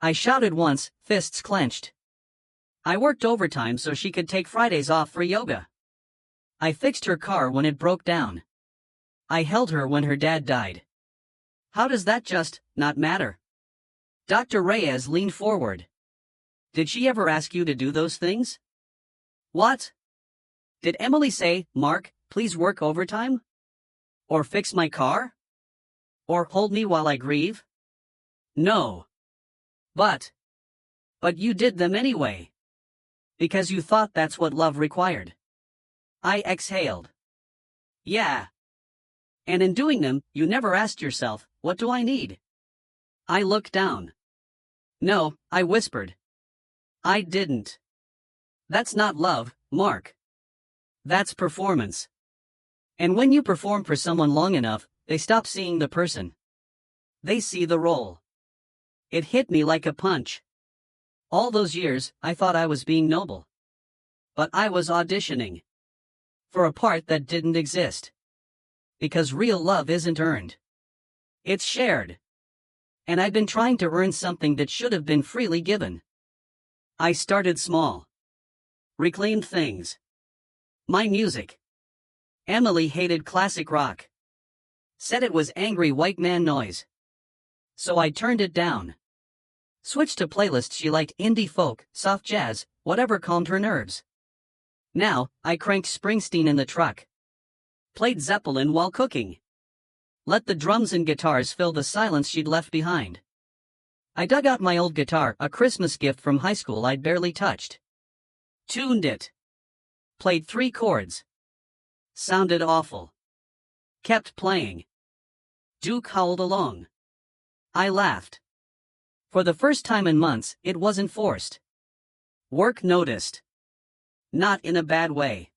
I shouted once, fists clenched. I worked overtime so she could take Fridays off for yoga. I fixed her car when it broke down. I held her when her dad died. How does that just not matter? Dr. Reyes leaned forward. Did she ever ask you to do those things? What? Did Emily say, Mark, please work overtime? Or fix my car? Or hold me while I grieve? No. But you did them anyway. Because you thought that's what love required. I exhaled. Yeah. And in doing them, you never asked yourself, what do I need? I looked down. No, I whispered. I didn't. That's not love, Mark. That's performance. And when you perform for someone long enough, they stop seeing the person. They see the role. It hit me like a punch. All those years, I thought I was being noble. But I was auditioning for a part that didn't exist. Because real love isn't earned. It's shared. And I've been trying to earn something that should have been freely given. I started small. Reclaimed things. My music. Emily hated classic rock. Said it was angry white man noise. So I turned it down. Switched to playlists she liked: indie folk, soft jazz, whatever calmed her nerves. Now, I cranked Springsteen in the truck. Played Zeppelin while cooking. Let the drums and guitars fill the silence she'd left behind. I dug out my old guitar, a Christmas gift from high school I'd barely touched. Tuned it. Played 3 chords. Sounded awful. Kept playing. Duke howled along. I laughed. For the first time in months, it wasn't forced. Work noticed. Not in a bad way.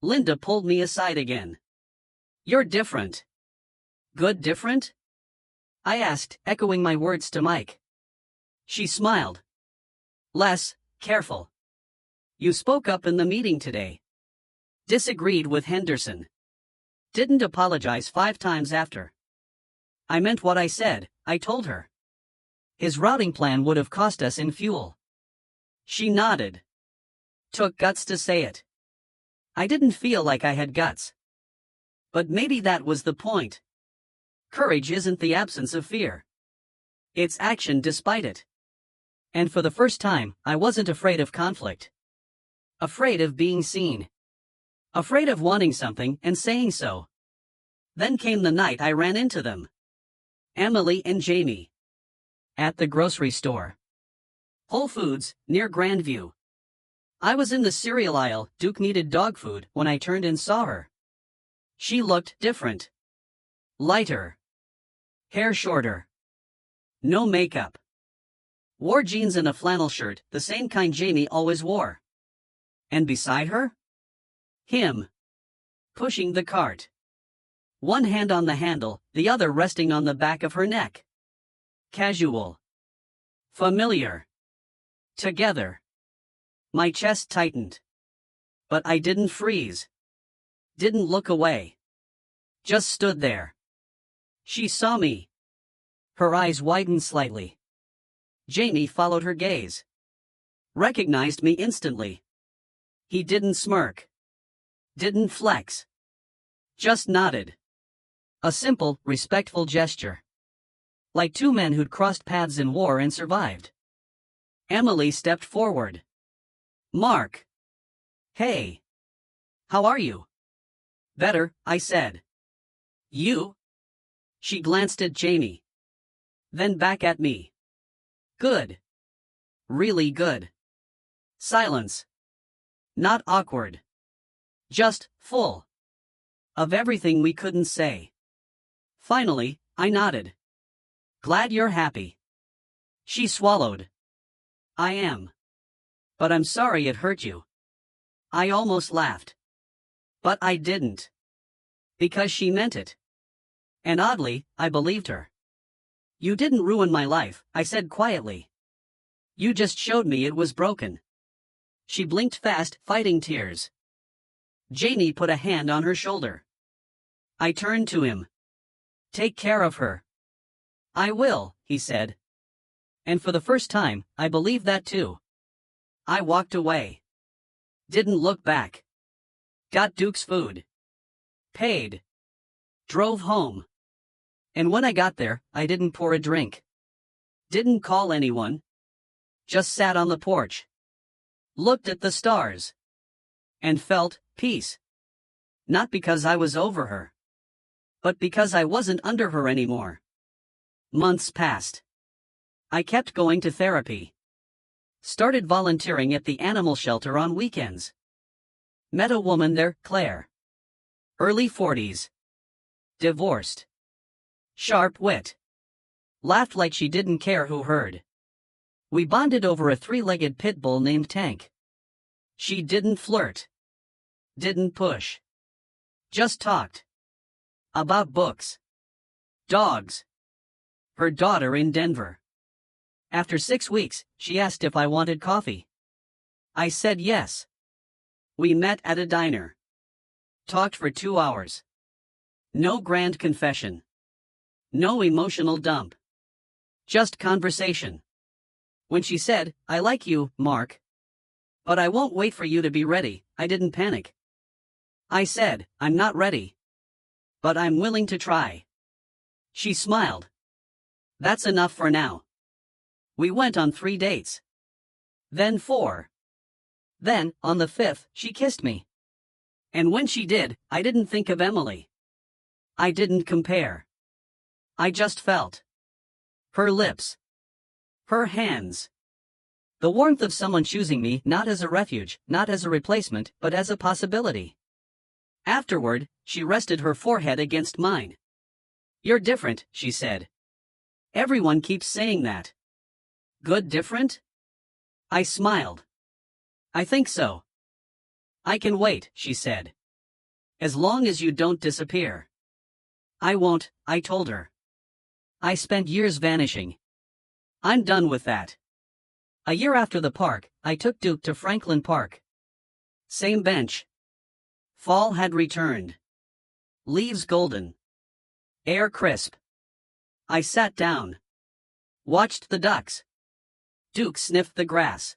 Linda pulled me aside again. You're different. Good different? I asked, echoing my words to Mike. She smiled. Less careful. You spoke up in the meeting today. Disagreed with Henderson. Didn't apologize 5 times after. I meant what I said, I told her. His routing plan would have cost us in fuel. She nodded. Took guts to say it. I didn't feel like I had guts. But maybe that was the point. Courage isn't the absence of fear. It's action despite it. And for the first time, I wasn't afraid of conflict. Afraid of being seen. Afraid of wanting something and saying so. Then came the night I ran into them. Emily and Jamie. At the grocery store. Whole Foods, near Grandview. I was in the cereal aisle. Duke needed dog food when I turned and saw her. She looked different. Lighter. Hair shorter. No makeup. Wore jeans and a flannel shirt, the same kind Jamie always wore. And beside her? Him. Pushing the cart. One hand on the handle, the other resting on the back of her neck. Casual. Familiar. Together. My chest tightened. But I didn't freeze. Didn't look away. Just stood there. She saw me. Her eyes widened slightly. Jamie followed her gaze. Recognized me instantly. He didn't smirk. Didn't flex. Just nodded. A simple, respectful gesture. Like 2 men who'd crossed paths in war and survived. Emily stepped forward. Mark. Hey. How are you? Better, I said. You? She glanced at Jamie. Then back at me. Good. Really good. Silence. Not awkward. Just full. Of everything we couldn't say. Finally, I nodded. Glad you're happy. She swallowed. I am. But I'm sorry it hurt you. I almost laughed. But I didn't. Because she meant it. And oddly, I believed her. You didn't ruin my life, I said quietly. You just showed me it was broken. She blinked fast, fighting tears. Janie put a hand on her shoulder. I turned to him. Take care of her. I will, he said. And for the first time, I believed that too. I walked away. Didn't look back. Got Duke's food. Paid. Drove home. And when I got there, I didn't pour a drink. Didn't call anyone. Just sat on the porch. Looked at the stars. And felt peace. Not because I was over her. But because I wasn't under her anymore. Months passed. I kept going to therapy. Started volunteering at the animal shelter on weekends. Met a woman there, Claire. Early 40s. Divorced. Sharp wit. Laughed like she didn't care who heard. We bonded over a 3-legged pit bull named Tank. She didn't flirt. Didn't push. Just talked. About books. Dogs. Her daughter in Denver. After 6 weeks, she asked if I wanted coffee. I said yes. We met at a diner. Talked for 2 hours. No grand confession. No emotional dump. Just conversation. When she said, I like you, Mark. But I won't wait for you to be ready, I didn't panic. I said, I'm not ready. But I'm willing to try. She smiled. That's enough for now. We went on 3 dates. Then 4. Then, on the 5th, she kissed me. And when she did, I didn't think of Emily. I didn't compare. I just felt. Her lips. Her hands. The warmth of someone choosing me not as a refuge, not as a replacement, but as a possibility. Afterward, she rested her forehead against mine. You're different, she said. Everyone keeps saying that. Good different? I smiled. I think so. I can wait, she said. As long as you don't disappear. I won't, I told her. I spent years vanishing. I'm done with that. A year after the park, I took Duke to Franklin Park. Same bench. Fall had returned. Leaves golden. Air crisp. I sat down. Watched the ducks. Duke sniffed the grass.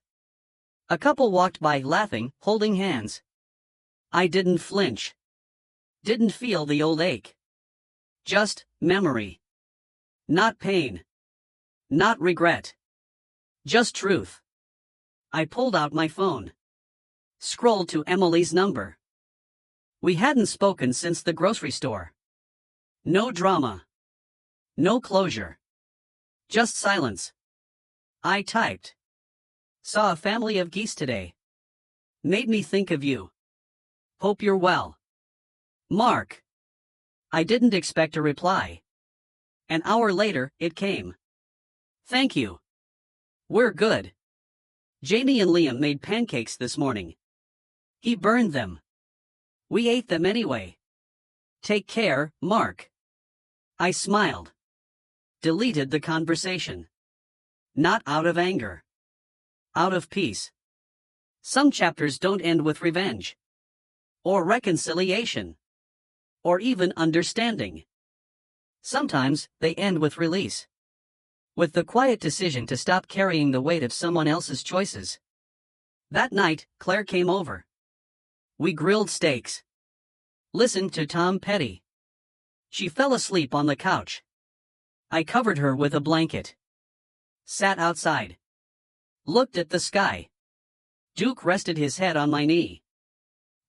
A couple walked by laughing, holding hands. I didn't flinch. Didn't feel the old ache. Just memory. Not pain. Not regret. Just truth. I pulled out my phone. Scrolled to Emily's number. We hadn't spoken since the grocery store. No drama. No closure. Just silence. I typed. Saw a family of geese today. Made me think of you. Hope you're well. Mark. I didn't expect a reply. An hour later, it came. Thank you. We're good. Jamie and Liam made pancakes this morning. He burned them. We ate them anyway. Take care, Mark. I smiled. Deleted the conversation. Not out of anger. Out of peace. Some chapters don't end with revenge. Or reconciliation. Or even understanding. Sometimes, they end with release. With the quiet decision to stop carrying the weight of someone else's choices. That night, Claire came over. We grilled steaks. Listened to Tom Petty. She fell asleep on the couch. I covered her with a blanket. Sat outside. Looked at the sky. Duke rested his head on my knee.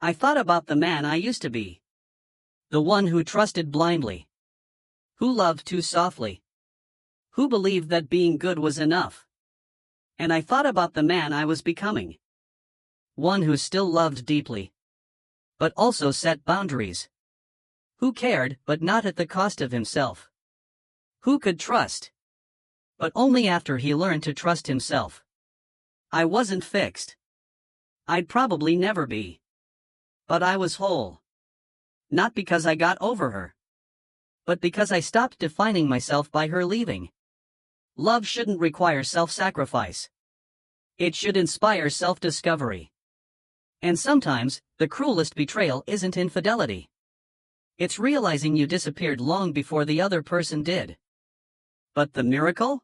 I thought about the man I used to be. The one who trusted blindly. Who loved too softly. Who believed that being good was enough. And I thought about the man I was becoming. One who still loved deeply. But also set boundaries. Who cared, but not at the cost of himself. Who could trust. But only after he learned to trust himself. I wasn't fixed. I'd probably never be. But I was whole. Not because I got over her. But because I stopped defining myself by her leaving. Love shouldn't require self-sacrifice. It should inspire self-discovery. And sometimes, the cruelest betrayal isn't infidelity. It's realizing you disappeared long before the other person did. But the miracle?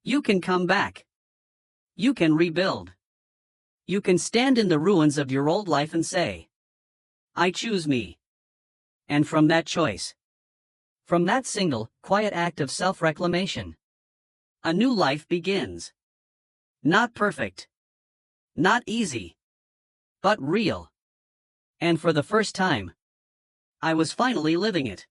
You can come back. You can rebuild. You can stand in the ruins of your old life and say, I choose me. And from that choice, from that single, quiet act of self-reclamation, a new life begins. Not perfect. Not easy. But real. And for the first time, I was finally living it.